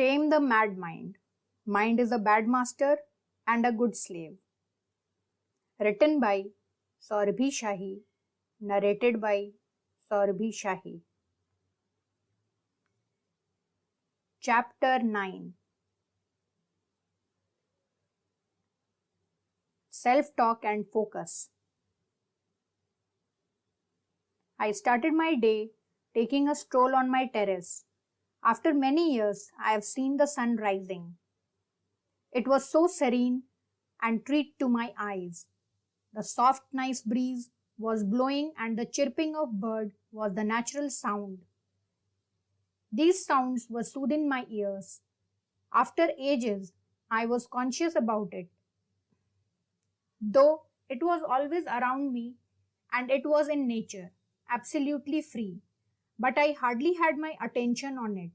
Tame the mad mind. Mind is a bad master and a good slave. Written by Saurabhi Shahi. Narrated by Saurabhi Shahi. Chapter 9. Self-talk and focus. I started my day taking a stroll on my terrace. After many years, I have seen the sun rising. It was so serene and treat to my eyes. The soft, nice breeze was blowing and the chirping of bird was the natural sound. These sounds were soothing my ears. After ages, I was conscious about it. Though it was always around me and it was in nature, absolutely free, but I hardly had my attention on it.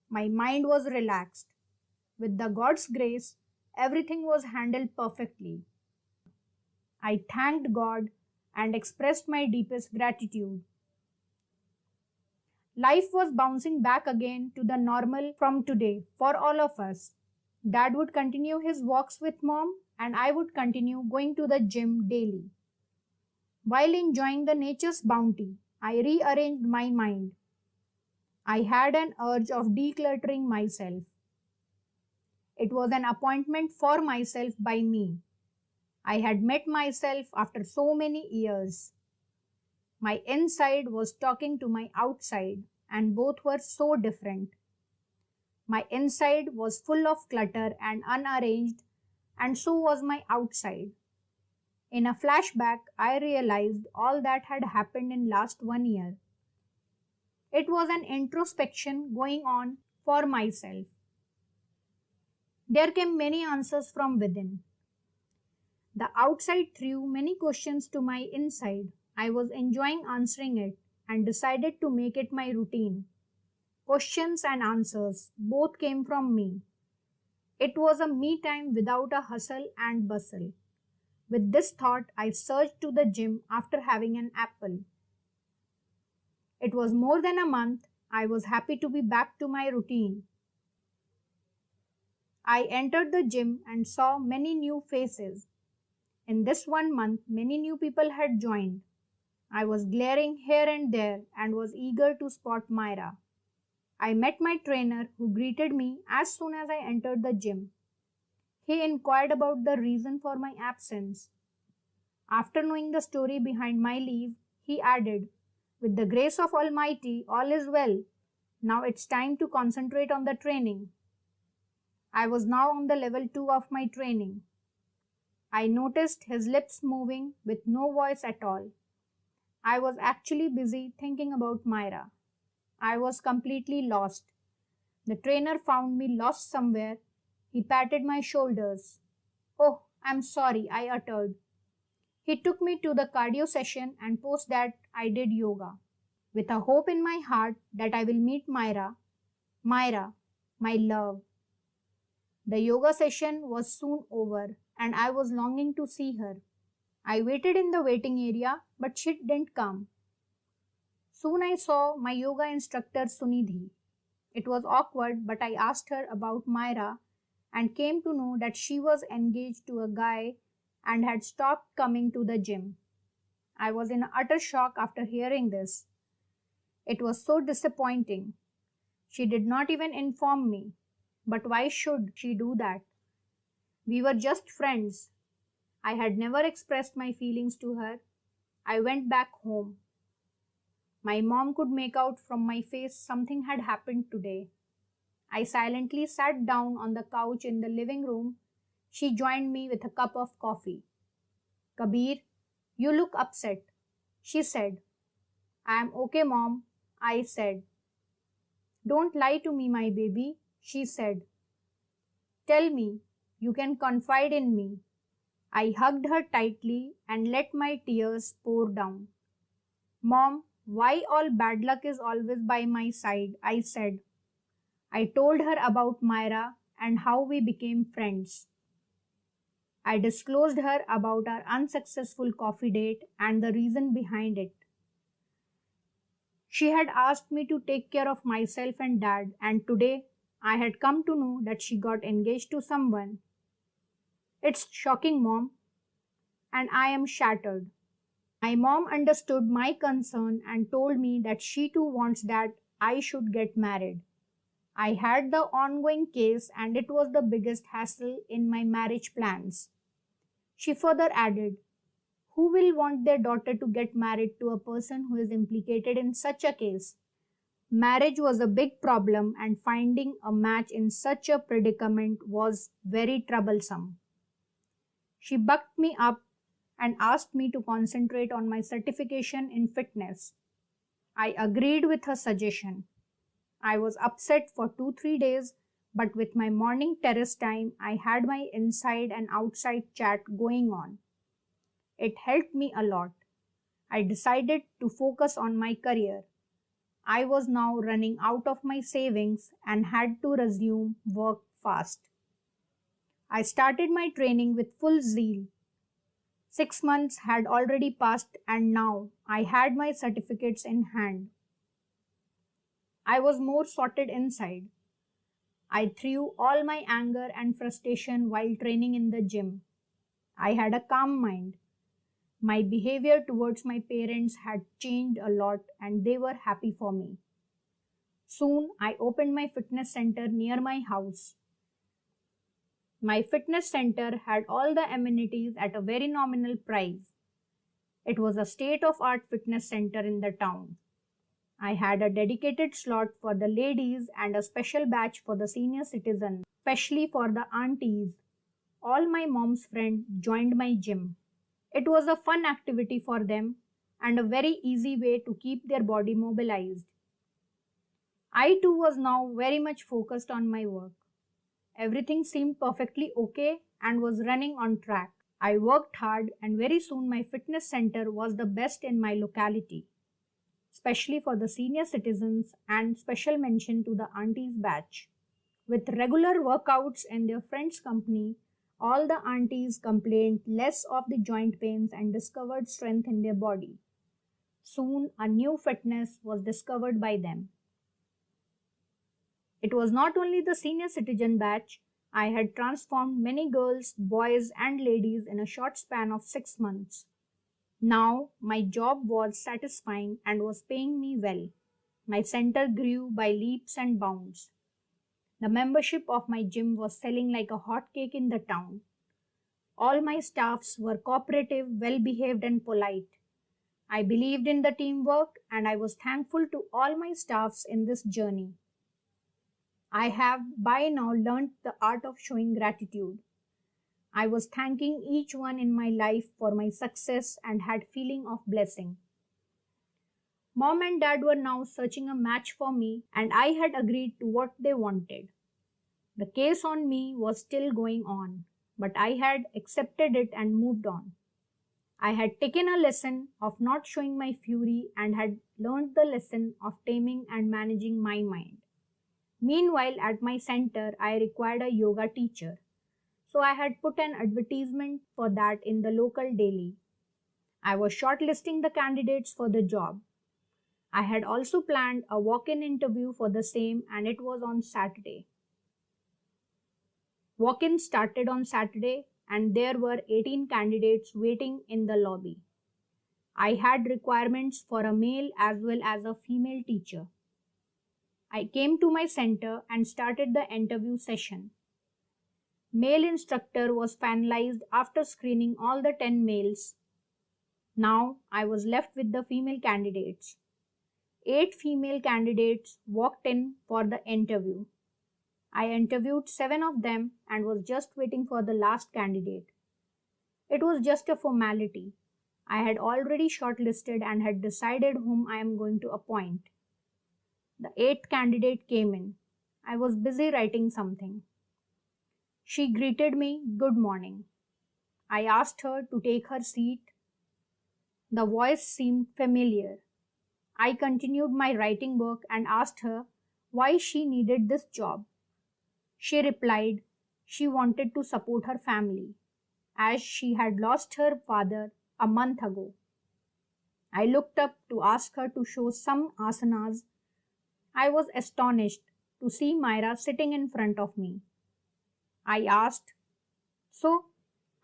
My mind was relaxed. With the God's grace, everything was handled perfectly. I thanked God and expressed my deepest gratitude. Life was bouncing back again to the normal from today for all of us. Dad would continue his walks with mom and I would continue going to the gym daily. While enjoying the nature's bounty, I rearranged my mind. I had an urge of decluttering myself. It was an appointment for myself by me. I had met myself after so many years. My inside was talking to my outside, and both were so different. My inside was full of clutter and unarranged, and so was my outside. In a flashback, I realized all that had happened in last 1 year. It was an introspection going on for myself. There came many answers from within. The outside threw many questions to my inside. I was enjoying answering it and decided to make it my routine. Questions and answers both came from me. It was a me time without a hustle and bustle. With this thought, I surged to the gym after having an apple. It was more than a month. I was happy to be back to my routine. I entered the gym and saw many new faces. In this 1 month, many new people had joined. I was glaring here and there and was eager to spot Myra. I met my trainer who greeted me as soon as I entered the gym. He inquired about the reason for my absence. After knowing the story behind my leave, he added, "With the grace of Almighty, all is well. Now it's time to concentrate on the training." I was now on the level 2 of my training. I noticed his lips moving with no voice at all. I was actually busy thinking about Myra. I was completely lost. The trainer found me lost somewhere. He patted my shoulders. "Oh, I'm sorry," I uttered. He took me to the cardio session and post that I did yoga, with a hope in my heart that I will meet Myra. Myra, my love. The yoga session was soon over and I was longing to see her. I waited in the waiting area, but she didn't come. Soon I saw my yoga instructor Sunidhi. It was awkward, but I asked her about Myra and came to know that she was engaged to a guy and had stopped coming to the gym. I was in utter shock after hearing this. It was so disappointing. She did not even inform me. But why should she do that? We were just friends. I had never expressed my feelings to her. I went back home. My mom could make out from my face something had happened today. I silently sat down on the couch in the living room. She joined me with a cup of coffee. "Kabir, you look upset," she said. "I am okay, Mom," I said. "Don't lie to me, my baby," she said. "Tell me, you can confide in me." I hugged her tightly and let my tears pour down. "Mom, why all bad luck is always by my side?" I said. I told her about Myra and how we became friends. I disclosed her about our unsuccessful coffee date and the reason behind it. She had asked me to take care of myself and Dad, and today I had come to know that she got engaged to someone. It's shocking, Mom, and I am shattered. My mom understood my concern and told me that she too wants that I should get married. I had the ongoing case and it was the biggest hassle in my marriage plans. She further added, who will want their daughter to get married to a person who is implicated in such a case? Marriage was a big problem, and finding a match in such a predicament was very troublesome. She bucked me up and asked me to concentrate on my certification in fitness. I agreed with her suggestion. I was upset for 2 3 days, but with my morning terrace time, I had my inside and outside chat going on. It helped me a lot. I decided to focus on my career. I was now running out of my savings and had to resume work fast. I started my training with full zeal. 6 months had already passed and now I had my certificates in hand. I was more sorted inside. I threw all my anger and frustration while training in the gym. I had a calm mind. My behavior towards my parents had changed a lot and they were happy for me. Soon I opened my fitness center near my house. My fitness center had all the amenities at a very nominal price. It was a state-of-art fitness center in the town. I had a dedicated slot for the ladies and a special batch for the senior citizens, especially for the aunties. All my mom's friends joined my gym. It was a fun activity for them and a very easy way to keep their body mobilized. I too was now very much focused on my work. Everything seemed perfectly okay and was running on track. I worked hard and very soon my fitness center was the best in my locality, especially for the senior citizens and special mention to the aunties batch. With regular workouts in their friends' company, all the aunties complained less of the joint pains and discovered strength in their body. Soon a new fitness was discovered by them. It was not only the senior citizen batch, I had transformed many girls, boys, and ladies in a short span of 6 months. Now my job was satisfying and was paying me well. My center grew by leaps and bounds. The membership of my gym was selling like a hotcake in the town. All my staffs were cooperative, well behaved, and polite. I believed in the teamwork and I was thankful to all my staffs in this journey. I have by now learnt the art of showing gratitude. I was thanking each one in my life for my success and had feeling of blessing. Mom and Dad were now searching a match for me and I had agreed to what they wanted. The case on me was still going on, but I had accepted it and moved on. I had taken a lesson of not showing my fury and had learned the lesson of taming and managing my mind. Meanwhile, at my center, I required a yoga teacher. So I had put an advertisement for that in the local daily. I was shortlisting the candidates for the job. I had also planned a walk-in interview for the same and it was on Saturday. Walk-in started on Saturday and there were 18 candidates waiting in the lobby. I had requirements for a male as well as a female teacher. I came to my center and started the interview session. Male instructor was finalized after screening all the 10 males. Now I was left with the female candidates. 8 female candidates walked in for the interview. I interviewed 7 of them and was just waiting for the last candidate. It was just a formality. I had already shortlisted and had decided whom I am going to appoint. The 8th candidate came in. I was busy writing something. She greeted me, "Good morning." I asked her to take her seat. The voice seemed familiar. I continued my writing work and asked her why she needed this job. She replied she wanted to support her family, as she had lost her father a month ago. I looked up to ask her to show some asanas. I was astonished. to see Myra sitting in front of me. I asked, "So,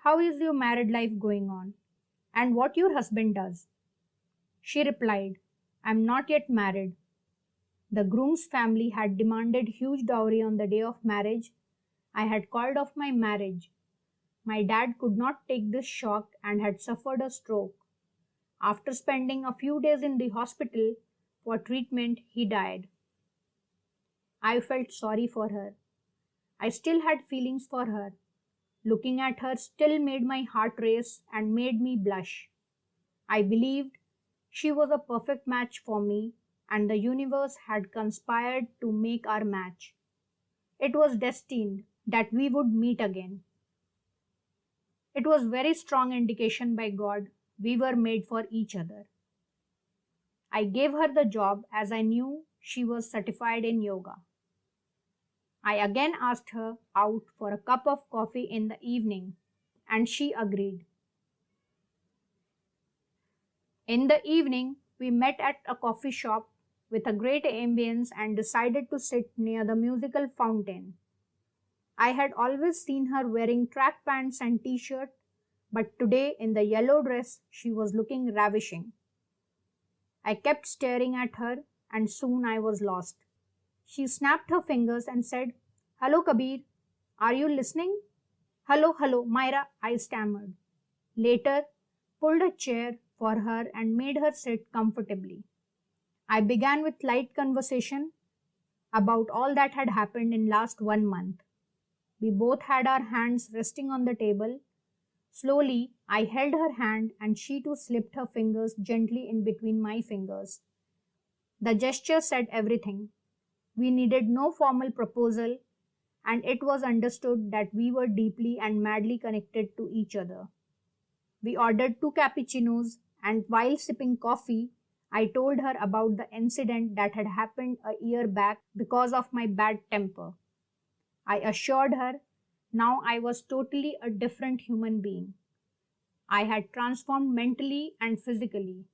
how is your married life going on? And what your husband does?" She replied, "I'm not yet married. The groom's family had demanded huge dowry on the day of marriage. I had called off my marriage. My dad could not take this shock and had suffered a stroke. After spending a few days in the hospital for treatment, he died." I felt sorry for her. I still had feelings for her. Looking at her still made my heart race and made me blush. I believed she was a perfect match for me, and the universe had conspired to make our match. It was destined that we would meet again. It was very strong indication by God we were made for each other. I gave her the job as I knew she was certified in yoga. I again asked her out for a cup of coffee in the evening, and she agreed. In the evening, we met at a coffee shop with a great ambience and decided to sit near the musical fountain. I had always seen her wearing track pants and t-shirt, but today in the yellow dress she was looking ravishing. I kept staring at her and soon I was lost. She snapped her fingers and said, "Hello, Kabir. Are you listening?" "Hello, hello, Myra," I stammered. Later, pulled a chair for her and made her sit comfortably. I began with light conversation about all that had happened in last 1 month. We both had our hands resting on the table. Slowly, I held her hand and she too slipped her fingers gently in between my fingers. The gesture said everything. We needed no formal proposal, and it was understood that we were deeply and madly connected to each other. We ordered 2 cappuccinos, and while sipping coffee, I told her about the incident that had happened a year back because of my bad temper. I assured her now I was totally a different human being. I had transformed mentally and physically.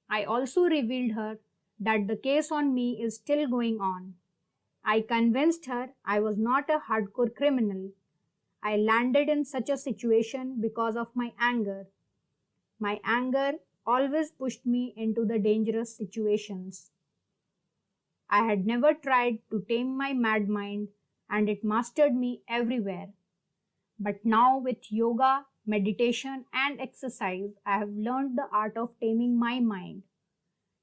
I also revealed her that the case on me is still going on. I convinced her I was not a hardcore criminal. I landed in such a situation because of my anger. My anger always pushed me into the dangerous situations. I had never tried to tame my mad mind, and it mastered me everywhere. But now, with yoga, meditation, and exercise, I have learned the art of taming my mind.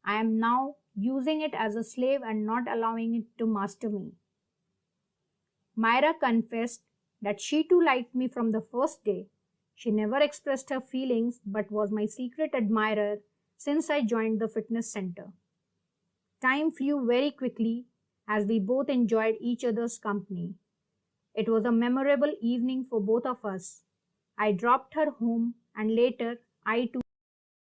I am now using it as a slave and not allowing it to master me. Myra confessed that she too liked me from the first day. She never expressed her feelings but was my secret admirer since I joined the fitness center. Time flew very quickly as we both enjoyed each other's company. It was a memorable evening for both of us. I dropped her home and later I too